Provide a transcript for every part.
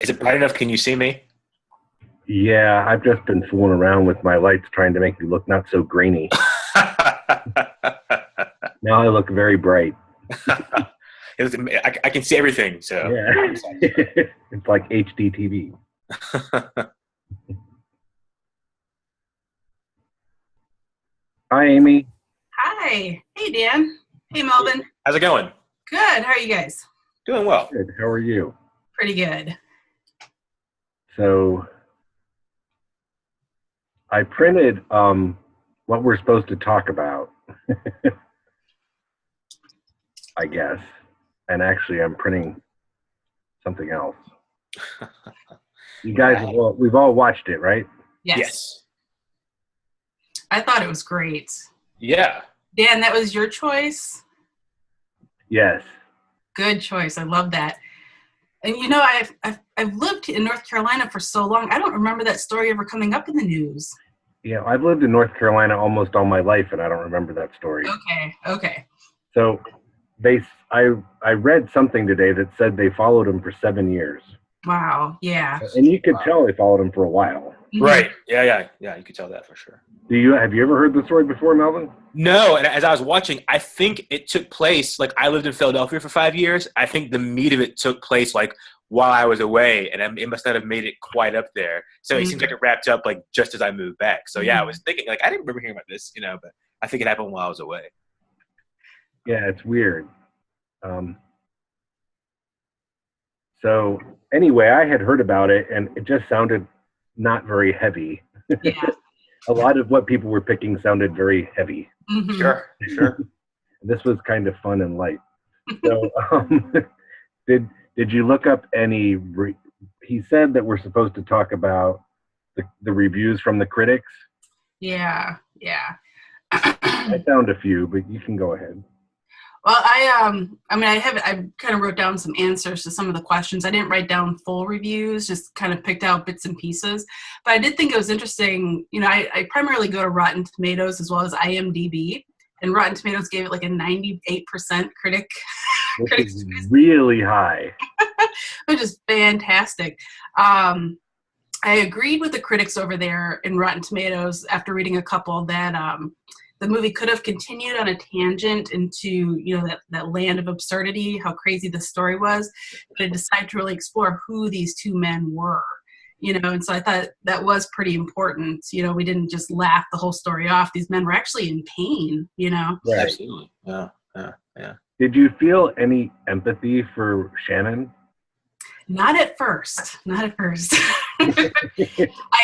Is it bright enough? Can you see me? Yeah, I've just been fooling around with my lights trying to make me look not so grainy. Now I look very bright. I can see everything. So Yeah. It's like HD TV. Hi, Amy. Hi. Hey, Dan. Hey, Melvyn. how's it going? Good. How are you guys? Doing well. Good. How are you? Pretty good. So I printed what we're supposed to talk about, I guess. And actually, I'm printing something else. You guys, we've all watched it, right? Yes. I thought it was great. Yeah. Dan, that was your choice? Yes. Good choice. I love that. And you know, I've lived in North Carolina for so long. I don't remember that story ever coming up in the news. Yeah, I've lived in North Carolina almost all my life, and I don't remember that story. Okay. So I read something today that said they followed him for 7 years. Wow. Yeah. And you could tell they followed him for a while. Right. Yeah. You could tell that for sure. Have you ever heard the story before, Melvyn? No, and as I was watching, I think it took place, like I lived in Philadelphia for 5 years. I think the meat of it took place like while I was away, and it must not have made it quite up there. So it seems like it wrapped up like just as I moved back. So yeah, I was thinking like I didn't remember hearing about this, but I think it happened while I was away. Yeah, it's weird. So anyway, I had heard about it, and it just sounded not very heavy. Yeah. A lot of what people were picking sounded very heavy. Mm-hmm. Sure. This was kind of fun and light. So did you look up any he said that we're supposed to talk about the reviews from the critics? Yeah. I found a few, but you can go ahead. Well, I kind of wrote down some answers to some of the questions. I didn't write down full reviews, just kind of picked out bits and pieces. But I did think it was interesting. I primarily go to Rotten Tomatoes as well as IMDb, and Rotten Tomatoes gave it like a 98% critic. Which is really high. Which is fantastic. I agreed with the critics over there in Rotten Tomatoes after reading a couple that the movie could have continued on a tangent into, that land of absurdity, how crazy the story was, but it decided to really explore who these two men were, and so I thought that was pretty important. We didn't just laugh the whole story off. These men were actually in pain, Right. Absolutely. Yeah. Did you feel any empathy for Shannon? Not at first. I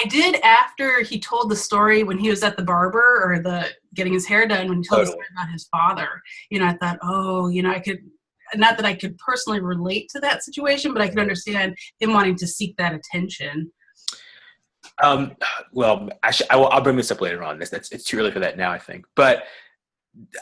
did after he told the story when he was at the barber or getting his hair done, when he told the story about his father. I thought, I could, not that I could personally relate to that situation, but I could understand him wanting to seek that attention. Well, I'll bring this up later on. It's too early for that now, I think. But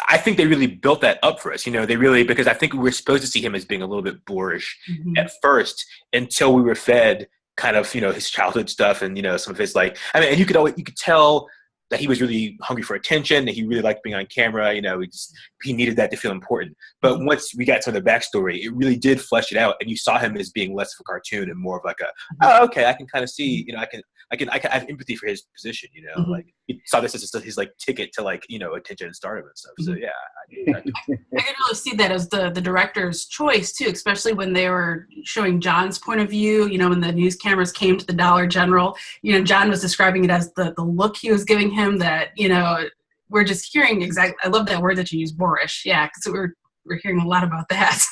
I think they really built that up for us. Because I think we were supposed to see him as being a little bit boorish at first until we were fed kind of, his childhood stuff and, some of his and you could tell that he was really hungry for attention, that he really liked being on camera. He needed that to feel important. But once we got to the backstory, it really did flesh it out. And you saw him as being less of a cartoon and more of like oh, okay, I can kind of see, I can have empathy for his position, like he saw this as his ticket to attention and stardom and stuff. So yeah, I could really see that as the director's choice too, especially when they were showing John's point of view. When the news cameras came to the Dollar General, John was describing it as the look he was giving him. That we're just hearing exactly. I love that word that you use, boorish. Yeah, because we're hearing a lot about that.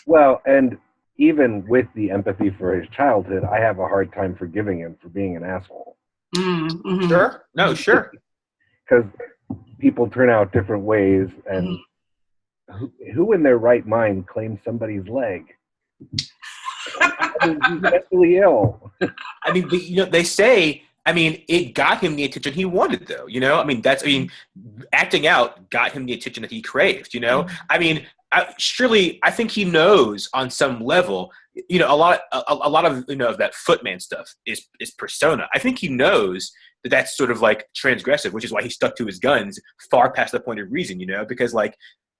Well, and even with the empathy for his childhood, I have a hard time forgiving him for being an asshole. Mm-hmm. Sure. No, sure. Because people turn out different ways, and who in their right mind claims somebody's leg? He's mentally ill. I mean, they say, it got him the attention he wanted, though. Acting out got him the attention that he craved. Surely, I think he knows on some level. A lot of of that footman stuff is persona. I think he knows that that's sort of transgressive, which is why he stuck to his guns far past the point of reason. Because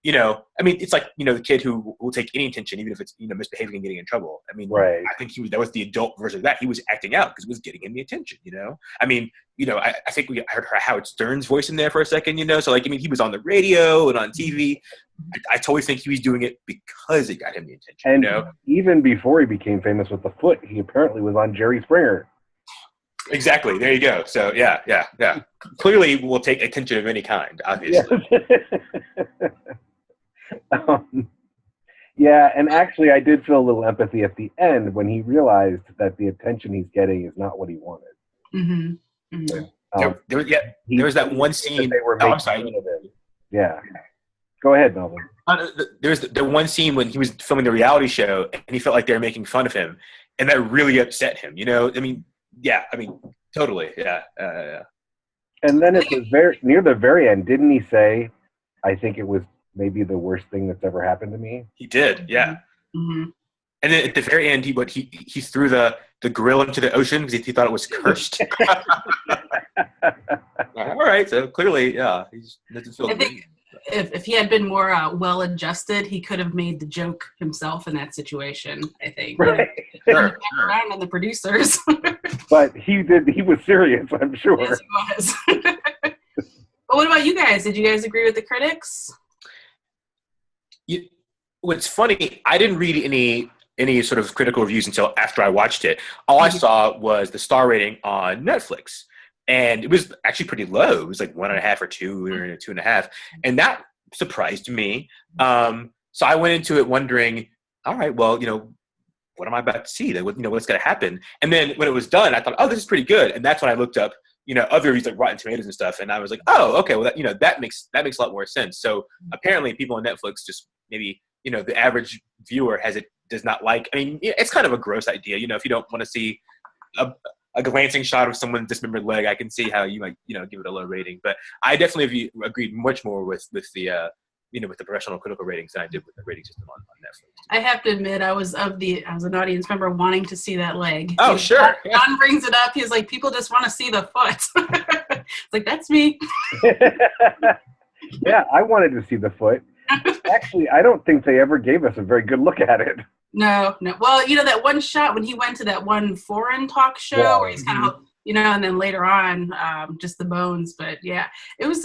I mean, it's like, the kid who will take any attention, even if it's, misbehaving and getting in trouble. I mean, Right. I think that was the adult version of that. He was acting out because it was getting him the attention, I mean, I think we heard Howard Stern's voice in there for a second, so like, I mean, he was on the radio and on TV. I totally think he was doing it because it got him the attention, And even before he became famous with the foot, he apparently was on Jerry Springer. Exactly. There you go. So yeah. Clearly will take attention of any kind, obviously. Yeah, and actually I did feel a little empathy at the end when he realized that the attention he's getting is not what he wanted. Mm-hmm. Mm-hmm. There was that one scene. They were making fun of him. Yeah. Go ahead, Melvyn. There's the one scene when he was filming the reality show and he felt like they were making fun of him, and that really upset him. I mean, totally. Yeah. And then at the near the very end, didn't he say, "I think it was maybe the worst thing that's ever happened to me"? He did. Yeah. Mm-hmm. And then at the very end, he threw the grill into the ocean because he thought it was cursed. All right. So clearly, yeah, he doesn't feel. I think if he had been more well-adjusted, he could have made the joke himself in that situation, I think. Right. Sure. Around on the producers. But he was serious, I'm sure. Yes, he was. But what about you guys? Did you guys agree with the critics? What's funny, I didn't read any sort of critical reviews until after I watched it. All I saw was the star rating on Netflix. And it was actually pretty low. It was like 1.5 or 2 or 2.5. And that surprised me. So I went into it wondering, all right, well, what am I about to see? What's going to happen? And then when it was done, I thought, oh, this is pretty good. And that's when I looked up, other reviews like Rotten Tomatoes and stuff. And I was like, oh, okay, well, that makes a lot more sense. So apparently people on Netflix just maybe, the average viewer does not like, I mean, it's kind of a gross idea. If you don't want to see a glancing shot of someone's dismembered leg, I can see how you might, give it a low rating. But I definitely agreed much more with the with the professional critical ratings than I did with the rating system on Netflix. I have to admit, I was an audience member wanting to see that leg. Oh, sure. John brings it up. He's like, people just want to see the foot. It's like, that's me. Yeah, I wanted to see the foot. Actually, I don't think they ever gave us a very good look at it. No. Well, that one shot when he went to that one foreign talk show where he's kind of, and then later on, just the bones. But yeah, it was,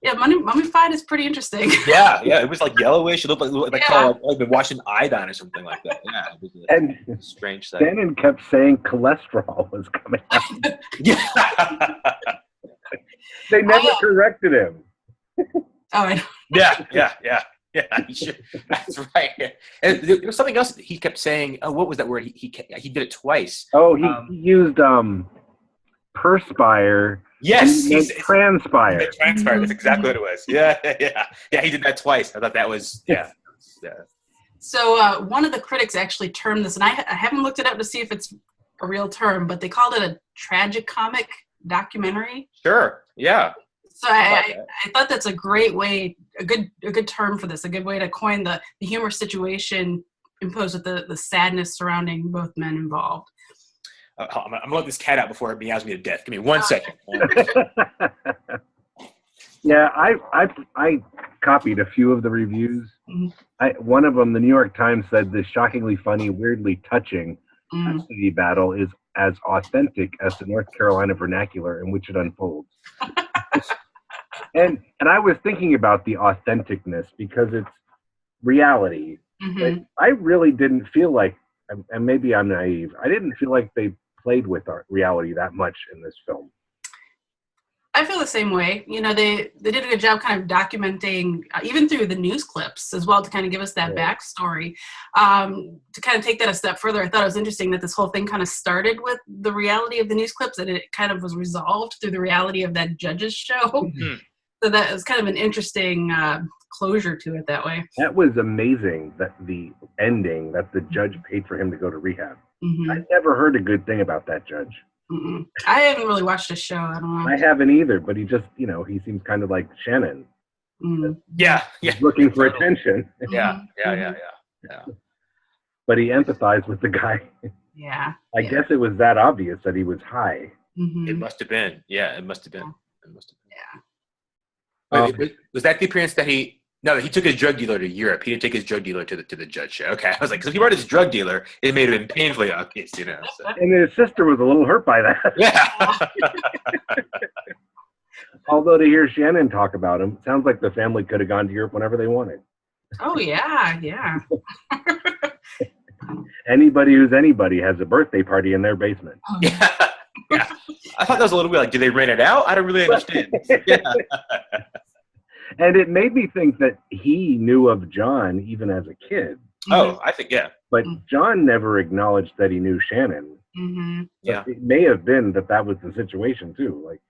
mummified is pretty interesting. Yeah, it was like yellowish. It looked like been watching iodine or something like that. Yeah, it was a strange thing. Shannon kept saying cholesterol was coming out. Yeah. They never corrected him. Oh, I know. Yeah, sure. That's right. And there was something else that he kept saying. Oh, what was that word? He did it twice. Oh, he used perspire. Yes, he transpire. Transpire. That's exactly what it was. Yeah. He did that twice. I thought that was yeah. So one of the critics actually termed this, and I haven't looked it up to see if it's a real term, but they called it a tragicomic documentary. Sure. Yeah. So I thought that's a great way, a good term for this, a good way to coin the humor situation imposed with the sadness surrounding both men involved. I'm going to let this cat out before it meows me to death. Give me 1 second. Yeah, I copied a few of the reviews. Mm-hmm. One of them, the New York Times, said the shockingly funny, weirdly touching custody battle is as authentic as the North Carolina vernacular in which it unfolds. And I was thinking about the authenticness because it's reality. Mm-hmm. But I really didn't feel like, and maybe I'm naive, I didn't feel like they played with our reality that much in this film. I feel the same way. They did a good job kind of documenting, even through the news clips as well, to kind of give us that backstory. To kind of take that a step further, I thought it was interesting that this whole thing kind of started with the reality of the news clips, and it kind of was resolved through the reality of that judge's show. Mm-hmm. So that was kind of an interesting closure to it that way. That was amazing, that the ending, that the judge paid for him to go to rehab. Mm-hmm. I never heard a good thing about that judge. Mm-mm. I haven't really watched the show. I don't know. I haven't either, but he just, he seems kind of like Shannon. Mm. Yeah. Looking for attention. Yeah. But he empathized with the guy. Yeah. I guess it was that obvious that he was high. Mm-hmm. It must have been. Yeah, it must have been. Yeah. Was that the appearance that he No, he took his drug dealer to Europe. He didn't take his drug dealer to the judge. Okay, I was like, because if he brought his drug dealer, it made him painfully obvious, So. And his sister was a little hurt by that. Yeah. Although to hear Shannon talk about him, sounds like the family could have gone to Europe whenever they wanted. Oh yeah. Anybody who's anybody has a birthday party in their basement. Oh, Yeah. I thought that was a little weird. Like, did they rent it out? I don't really understand. Yeah. And it made me think that he knew of John even as a kid. Oh, I think, yeah. But John never acknowledged that he knew Shannon. Mm-hmm. Yeah. It may have been that was the situation too. Like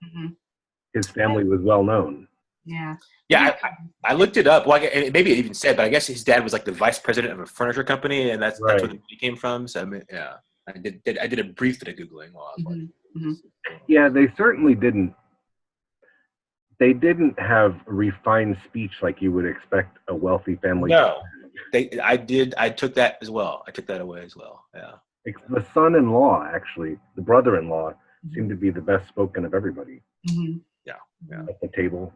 his family was well known. Yeah. Yeah, I looked it up. Well, maybe it even said, but I guess his dad was like the vice president of a furniture company, and that's where the movie came from. So I mean, yeah, I did a brief bit of googling while I was watching. Yeah, they certainly didn't. They didn't have refined speech like you would expect a wealthy family. No, I took that as well. I took that away as well. Yeah. The son-in-law, actually, the brother-in-law, seemed to be the best spoken of everybody. Yeah. At the table.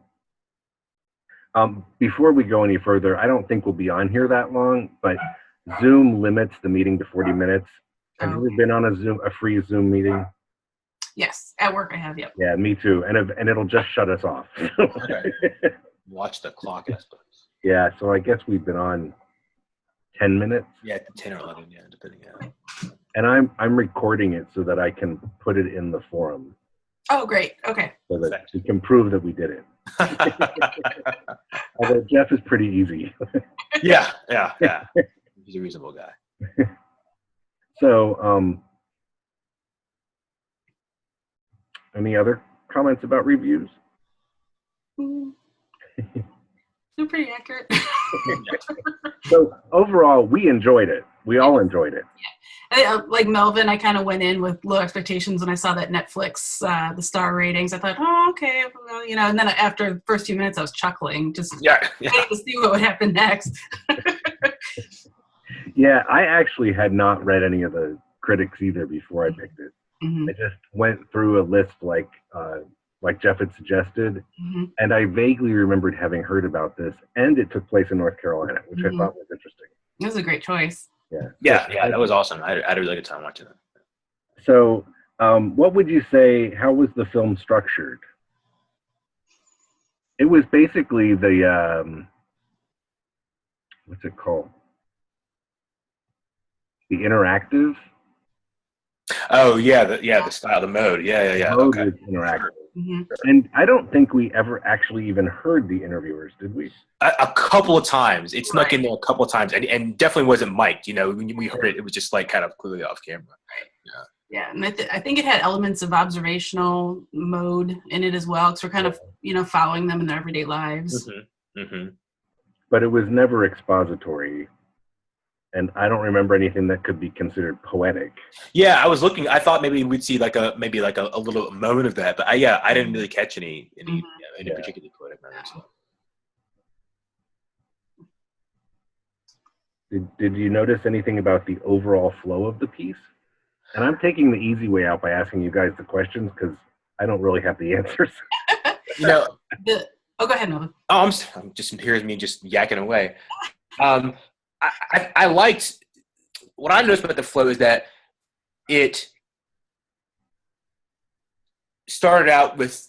Before we go any further, I don't think we'll be on here that long, but Zoom limits the meeting to 40 minutes. Have you ever been on a free Zoom meeting? Yes, at work I have. Yep. Yeah, me too. And it'll just shut us off. Okay. Watch the clock, I suppose. Yeah, so I guess we've been on 10 minutes. Yeah, 10 or 11, yeah, depending. Yeah. And I'm recording it so that I can put it in the forum. Oh, great. Okay. So that we can prove that we did it. Although Jeff is pretty easy. Yeah. He's a reasonable guy. So, any other comments about reviews? They're pretty accurate. So overall, we enjoyed it. We all enjoyed it. Yeah. Like Melvin, I kind of went in with low expectations when I saw that Netflix, the star ratings. I thought, oh, okay, well, and then after the first few minutes, I was chuckling, just waiting to see what would happen next. Yeah, I actually had not read any of the critics either before I picked it. I just went through a list like Jeff had suggested, and I vaguely remembered having heard about this, and it took place in North Carolina, which I thought was interesting. It was a great choice. Yeah, that was awesome. I had a really good time watching it. So, what would you say, how was the film structured? It was basically the, what's it called? The interactive? Oh, yeah, the style, the mode. Yeah. Mode Okay. is interactive. And I don't think we ever actually even heard the interviewers, did we? A couple of times. It snuck in there a couple of times, and definitely wasn't mic'd. When we heard it, it was just like kind of clearly off camera. Yeah, and I think it had elements of observational mode in it as well, because we're kind of, following them in their everyday lives. But it was never expository. And I don't remember anything that could be considered poetic. Yeah, I was looking. I thought maybe we'd see like a little moment of that, but I didn't really catch any particularly poetic moments. Did you notice anything about the overall flow of the piece? And I'm taking the easy way out by asking you guys the questions because I don't really have the answers. Go ahead, Melvyn. I'm just here's me just yakking away. I liked what I noticed about the flow is that it started out with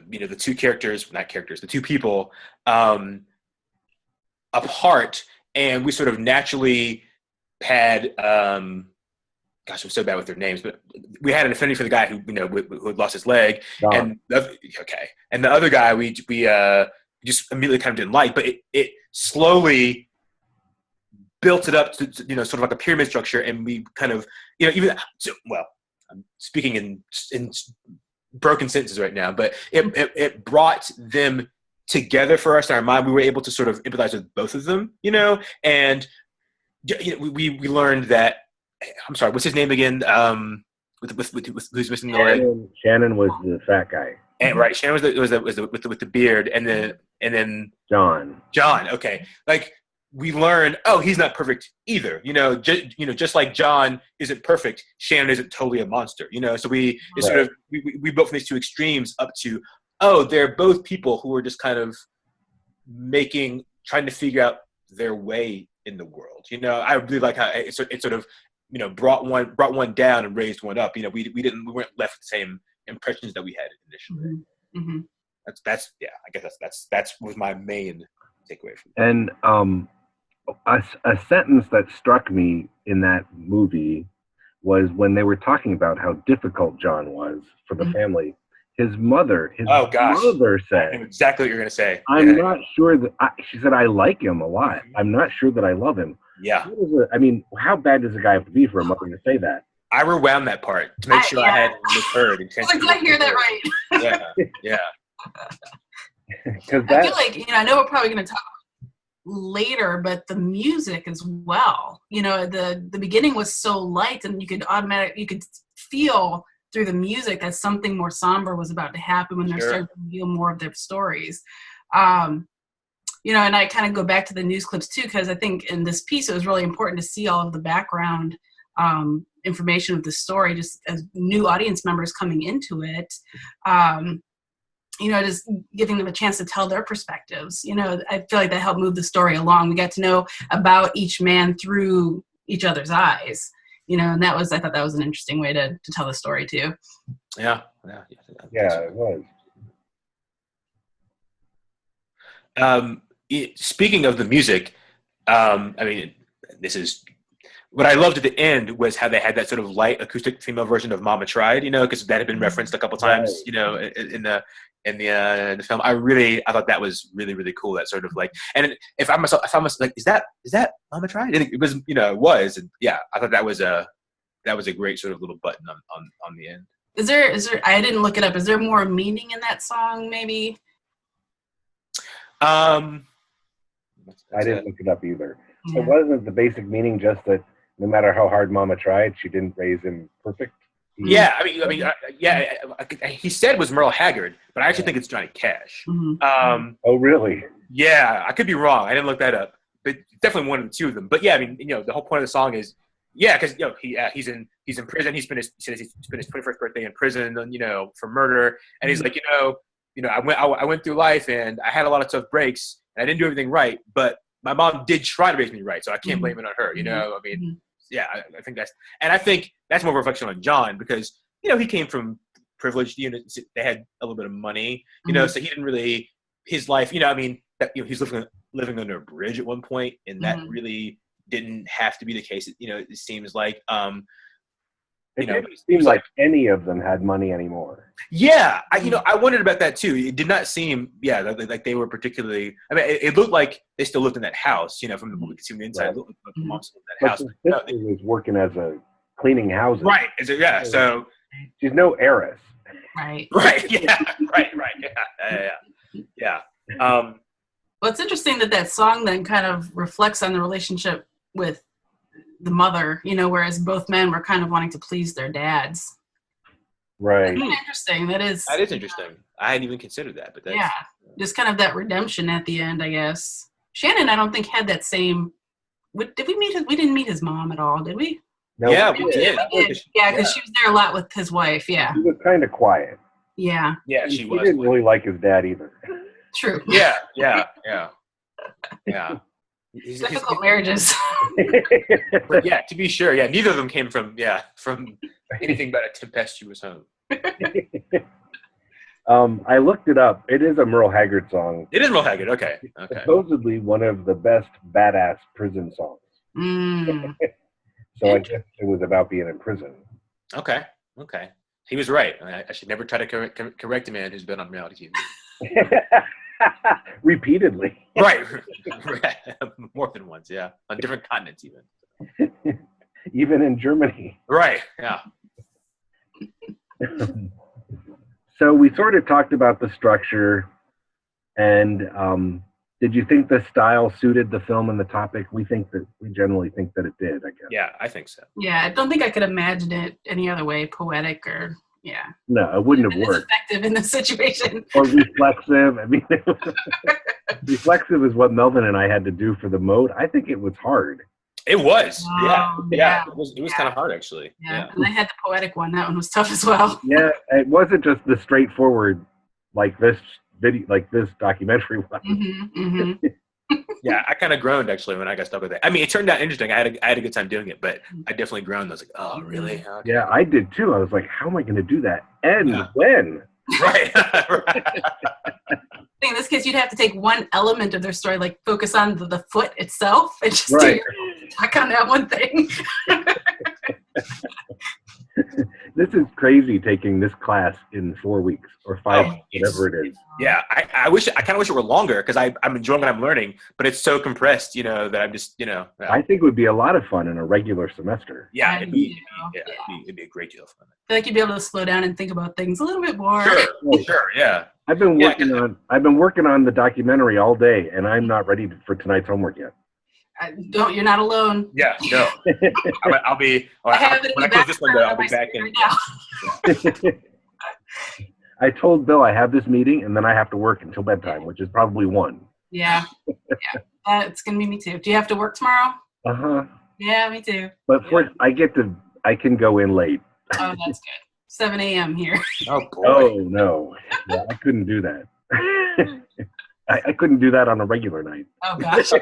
the two the two people apart, and we sort of naturally had gosh, I'm so bad with their names, but we had an affinity for the guy who who had lost his leg, and the other guy we just immediately kind of didn't like, but it slowly built it up to sort of like a pyramid structure, and we kind of I'm speaking in broken sentences right now, but it brought them together for us in our mind. We were able to sort of empathize with both of them, and we learned that. I'm sorry, what's his name again? With who's missing the leg? Shannon was the fat guy. And right, Shannon was with the beard, and then John. Okay, like we learned, he's not perfect either. Just like John isn't perfect, Shannon isn't totally a monster. So we built from these two extremes up to, they're both people who are just kind of trying to figure out their way in the world. You know, I really like how it sort of, you know, brought one down and raised one up. You know, we weren't left with the same impressions that we had initially. Mm-hmm. That's yeah. I guess that's was my main takeaway from that. And a sentence that struck me in that movie was when they were talking about how difficult John was for the family. His mother said, I knew exactly what you're going to say. I'm not sure that, she said, I like him a lot. I'm not sure that I love him. Yeah. I mean, how bad does a guy have to be for a mother to say that? I rewound that part to make sure I had misheard. Did I hear that right? Yeah. Because I feel like, you know, I know we're probably going to talk later, but the music as well. You know, the beginning was so light, and you could feel through the music that something more somber was about to happen when they're starting to reveal more of their stories. You know, and I kind of go back to the news clips too, because I think in this piece it was really important to see all of the background information of the story, just as new audience members coming into it. You know, just giving them a chance to tell their perspectives. You know, I feel like that helped move the story along. We got to know about each man through each other's eyes. You know, and I thought that was an interesting way to tell the story too. Yeah, it was. Speaking of the music, I mean, this is what I loved at the end was how they had that sort of light acoustic female version of "Mama Tried," you know, because that had been referenced a couple times, you know, in the film. I thought that was really, really cool. That sort of like, and if I found myself like, is that Mama Tried? And it was, you know, it was, and yeah, I thought that was a great sort of little button on the end. Is there? I didn't look it up. Is there more meaning in that song? Maybe. I didn't look it up either. Yeah. It wasn't the basic meaning just that no matter how hard Mama tried, she didn't raise him perfect. Yeah, I mean, he said it was Merle Haggard, but I actually think it's Johnny Cash. Oh, really? Yeah, I could be wrong. I didn't look that up, but definitely one of the two of them. But yeah, I mean, you know, the whole point of the song is, yeah, because you know he's in prison. He spent his 21st birthday in prison, you know, for murder, and he's like, you know, I went through life and I had a lot of tough breaks and I didn't do everything right, but my mom did try to raise me right, so I can't blame it on her. You know, I mean, yeah, I think that's more of a reflection on John because you know he came from privileged units. They had a little bit of money, you know, so he didn't really his life. You know, I mean, he's living under a bridge at one point, and that really didn't have to be the case. You know, it seems like. It didn't seem like any of them had money anymore. Yeah, I wondered about that too. It did not seem, like they were particularly. I mean, it looked like they still lived in that house. You know, from the inside, it looked like the mom still lived in that house. But the sister was working as a cleaning houses. Right. Yeah. So she's no heiress. Right. Right. Yeah. Right. Yeah. Well, it's interesting that song then kind of reflects on the relationship with the mother, you know, whereas both men were kind of wanting to please their dads. Right. That's interesting. That is interesting. I hadn't even considered that, but that's, just kind of that redemption at the end, I guess. Shannon, I don't think had that same. Did we meet? We didn't meet his mom at all, did we? No, yeah, we did. Yeah, because she was there a lot with his wife. Yeah. She was kind of quiet. Yeah. Yeah, she was. He didn't really like his dad either. True. Yeah. Difficult marriages. But yeah, to be sure, neither of them came from anything but a tempestuous home. I looked it up. It is a Merle Haggard song. It is Merle Haggard. Okay. Supposedly one of the best badass prison songs. So I guess it was about being in prison. Okay. He was right. I should never try to correct a man who's been on reality TV. Repeatedly. Right. More than once, yeah. On different continents even. Even in Germany. Right, yeah. So we sort of talked about the structure, and did you think the style suited the film and the topic? We generally think that it did, I guess. Yeah, I think so. Yeah, I don't think I could imagine it any other way, poetic or... Yeah. No, it wouldn't have worked. Effective in this situation. Or reflexive. I mean, reflexive is what Melvyn and I had to do for the mode. I think it was hard. It was. Yeah. It was kind of hard, actually. Yeah. And I had the poetic one. That one was tough as well. Yeah, it wasn't just the straightforward like this video, like this documentary one. Yeah, I kind of groaned actually when I got stuck with it. I mean, it turned out interesting. I had a good time doing it, but I definitely groaned. I was like, oh, really? Okay. Yeah, I did too. I was like, how am I going to do that? And Yeah. when? Right. Right. In this case, you'd have to take one element of their story, like focus on the foot itself, and just talk on that one thing. This is crazy taking this class in 4 weeks or 5, whatever it is. Yeah, I kind of wish it were longer because I'm enjoying what I'm learning, but it's so compressed, that I'm just, I think it would be a lot of fun in a regular semester. Yeah, it'd be a great deal of fun. I feel like you'd be able to slow down and think about things a little bit more. Sure, yeah. I've been working on the documentary all day, and I'm not ready for tonight's homework yet. You're not alone. Yeah, no. I'll be. When I close this window, I'll be back in. Right now. I told Bill I have this meeting, and then I have to work until bedtime, which is probably 1. Yeah. It's gonna be me too. Do you have to work tomorrow? Yeah, me too. But I can go in late. Oh, that's good. 7 a.m. here. Oh boy. Oh no, yeah, I couldn't do that. I couldn't do that on a regular night. Oh gosh.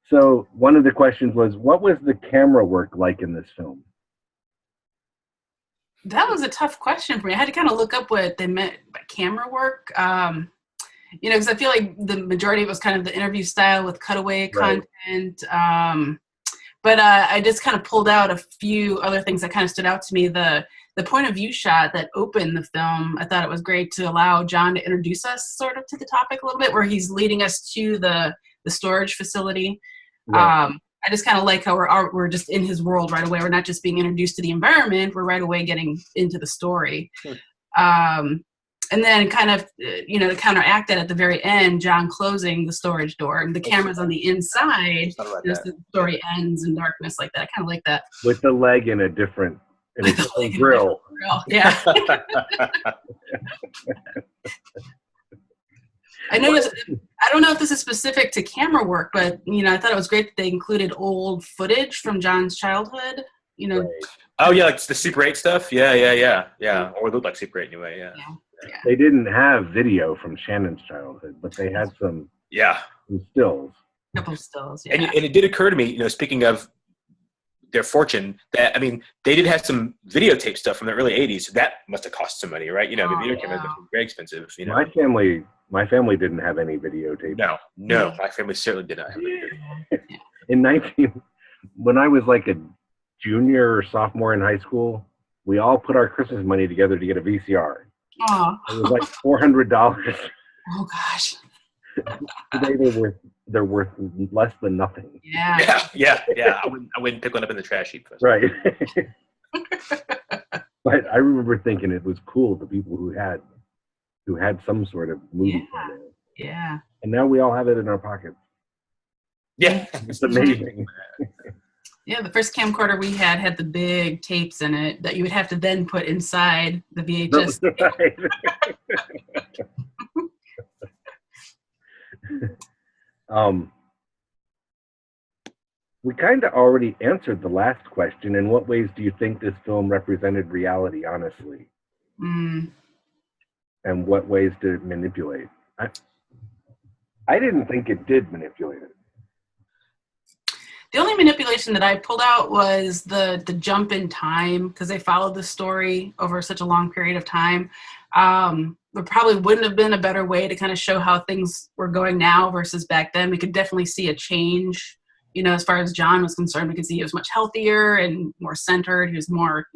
So one of the questions was, what was the camera work like in this film? That was a tough question for me. I had to kind of look up what they meant by camera work. Because I feel like the majority of it was kind of the interview style with cutaway content. But I just kind of pulled out a few other things that kind of stood out to me. The point of view shot that opened the film, I thought it was great to allow John to introduce us sort of to the topic a little bit, where he's leading us to the storage facility. Right. I just kind of like how we're just in his world right away. We're not just being introduced to the environment. We're right away getting into the story. And then kind of, to counteract that at the very end, John closing the storage door and the camera's on the inside. The story ends in darkness like that. I kind of like that. With the leg in a different grill. Yeah. I noticed, I don't know if this is specific to camera work, but, I thought it was great that they included old footage from John's childhood, Right. Oh, yeah, like the Super 8 stuff? Yeah. Or it looked like Super 8 anyway, yeah. They didn't have video from Shannon's childhood, but they had some stills. A couple stills, And it did occur to me, speaking of their fortune, that, they did have some videotape stuff from the early 80s, so that must have cost some money, right? Video cameras are very expensive, My family didn't have any videotape. No, my family certainly did not have any. When I was like a junior or sophomore in high school, we all put our Christmas money together to get a VCR. Oh. It was like $400. Oh gosh. Today they're worth less than nothing. Yeah. I wouldn't pick one up in the trash heap. Right. But I remember thinking it was cool, the people who had some sort of movie camera. Yeah. And now we all have it in our pockets. Yeah. It's amazing. Yeah, the first camcorder we had the big tapes in it that you would have to then put inside the VHS. We kind of already answered the last question. In what ways do you think this film represented reality, honestly? And what ways did it manipulate? I didn't think it did manipulate it. The only manipulation that I pulled out was the jump in time, because they followed the story over such a long period of time. There probably wouldn't have been a better way to kind of show how things were going now versus back then. We could definitely see a change, as far as John was concerned. We could see he was much healthier and more centered. He was more,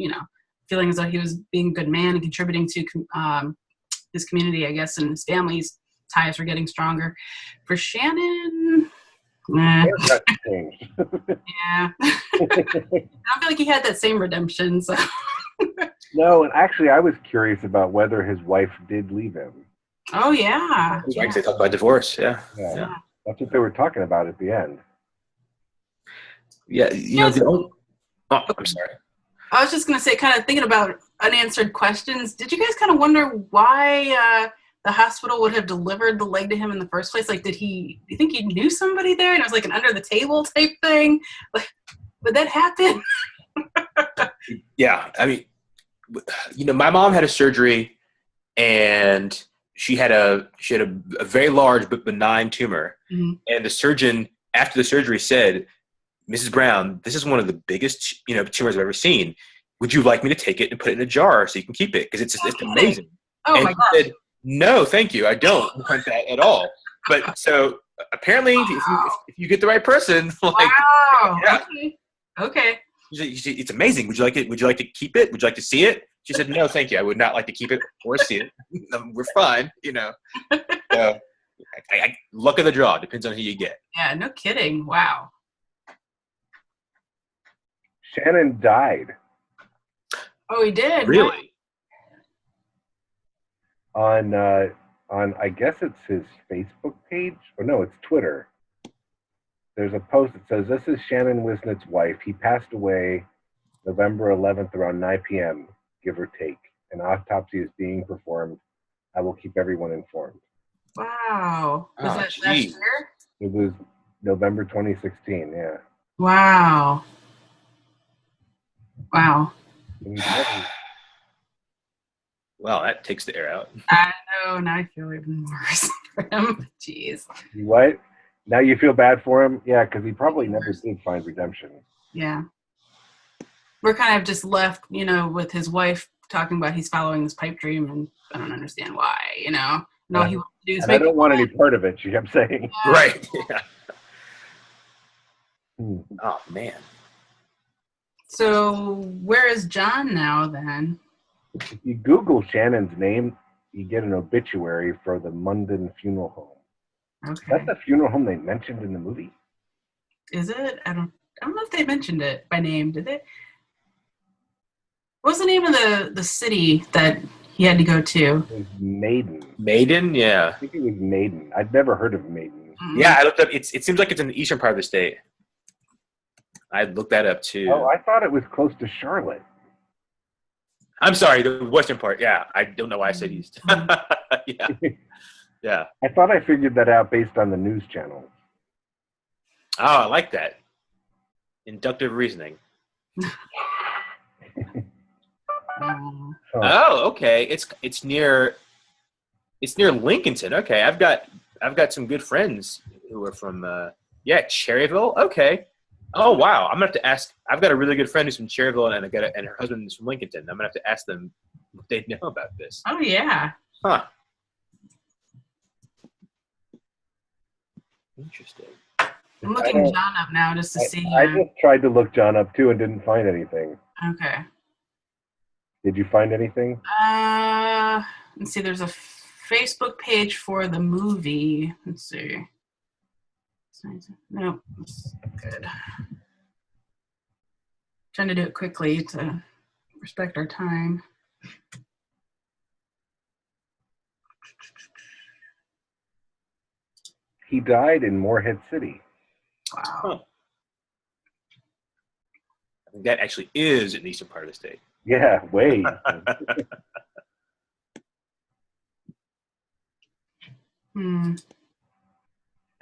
feeling as though he was being a good man and contributing to his community, I guess, and his family's ties were getting stronger. For Shannon... Yeah. I don't feel like he had that same redemption. So. No, and actually, I was curious about whether his wife did leave him. Oh yeah. They talked about divorce. Yeah. That's what they were talking about at the end. Yeah, I'm sorry. I was just gonna say, kind of thinking about unanswered questions. Did you guys kind of wonder why? The hospital would have delivered the leg to him in the first place? Like, do you think he knew somebody there and it was like an under the table type thing? Like, would that happen? Yeah. My mom had a surgery and she had a very large but benign tumor, and the surgeon after the surgery said, "Mrs. Brown, this is one of the biggest tumors I've ever seen. Would you like me to take it and put it in a jar so you can keep it? Because it's amazing." Oh and my he gosh. said, "No, thank you. I don't want that at all." But so apparently, if you get the right person, like, wow. Yeah. Okay. It's amazing. Would you like it? Would you like to keep it? Would you like to see it? She said, "No, thank you. I would not like to keep it or see it. We're fine." So, luck of the draw depends on who you get. Yeah, no kidding. Wow. Shannon died. Oh, he did. Really? On I guess it's his Facebook page, or no, it's Twitter. There's a post that says, "This is Shannon Wisnet's wife. He passed away November 11th around 9 p.m., give or take. An autopsy is being performed. I will keep everyone informed." Wow. Was that last year? It was November 2016, yeah. Wow. Wow. Well, that takes the air out. I know. Now I feel even worse for him. Jeez. What? Now you feel bad for him? Yeah, because he probably never did find redemption. Yeah. We're kind of just left, with his wife talking about he's following this pipe dream, and I don't understand why, And all he wants to do is I don't want any part of it, she kept saying. Yeah. Right. Yeah. Oh, man. So where is John now, then? If you Google Shannon's name, you get an obituary for the Munden Funeral Home. Okay. That's the funeral home they mentioned in the movie? Is it? I don't know if they mentioned it by name, did they? What was the name of the city that he had to go to? It was Maiden. Maiden? Yeah. I think it was Maiden. I'd never heard of Maiden. Mm-hmm. Yeah, I looked up. It seems like it's in the eastern part of the state. I looked that up, too. Oh, I thought it was close to Charlotte. I'm sorry, the western part. Yeah, I don't know why I said east. Yeah. Yeah. I thought I figured that out based on the news channel. Oh, I like that. Inductive reasoning. Oh, okay. It's near Lincolnton. Okay, I've got some good friends who are from Cherryville. Okay. Oh wow, I'm gonna have to ask. I've got a really good friend who's from Cherryville, and her husband is from Lincolnton. I'm gonna have to ask them if they know about this. Oh yeah. Huh. Interesting. I'm looking John up now just to see. I just tried to look John up too and didn't find anything. Okay. Did you find anything? Let's see. There's a Facebook page for the movie. Let's see. Nope. That's good. Trying to do it quickly to respect our time. He died in Morehead City. Wow. Huh. I think that actually is in the eastern part of the state. Yeah, way.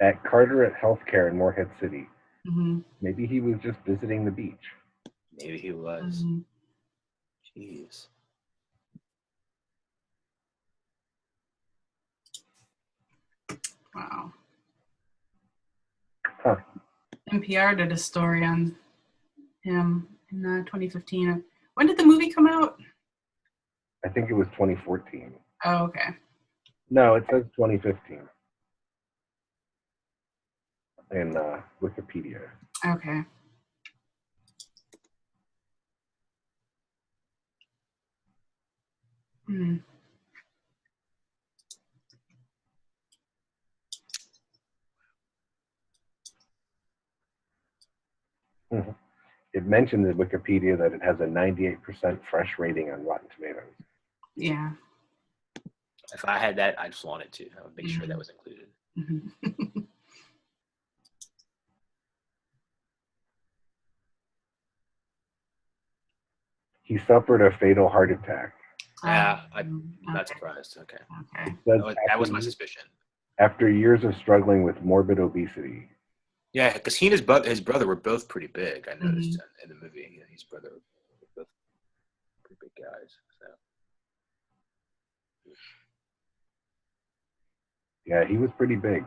At Carteret Healthcare in Morehead City. Mm-hmm. Maybe he was just visiting the beach. Maybe he was. Mm-hmm. Jeez. Wow. Huh. NPR did a story on him in 2015. When did the movie come out? I think it was 2014. Oh, okay. No, it says 2015 in Wikipedia. Okay. Hmm. Mm-hmm. It mentions in Wikipedia that it has a 98% fresh rating on Rotten Tomatoes. Yeah. If I had that, I'd flaunt it too. I would make sure that was included. Mm-hmm. He suffered a fatal heart attack. Yeah, I'm not surprised. Okay. Okay. That was my suspicion. After years of struggling with morbid obesity. Yeah, because he and his brother were both pretty big. I noticed in the movie. He and his brother were both pretty big guys. So. Yeah, he was pretty big.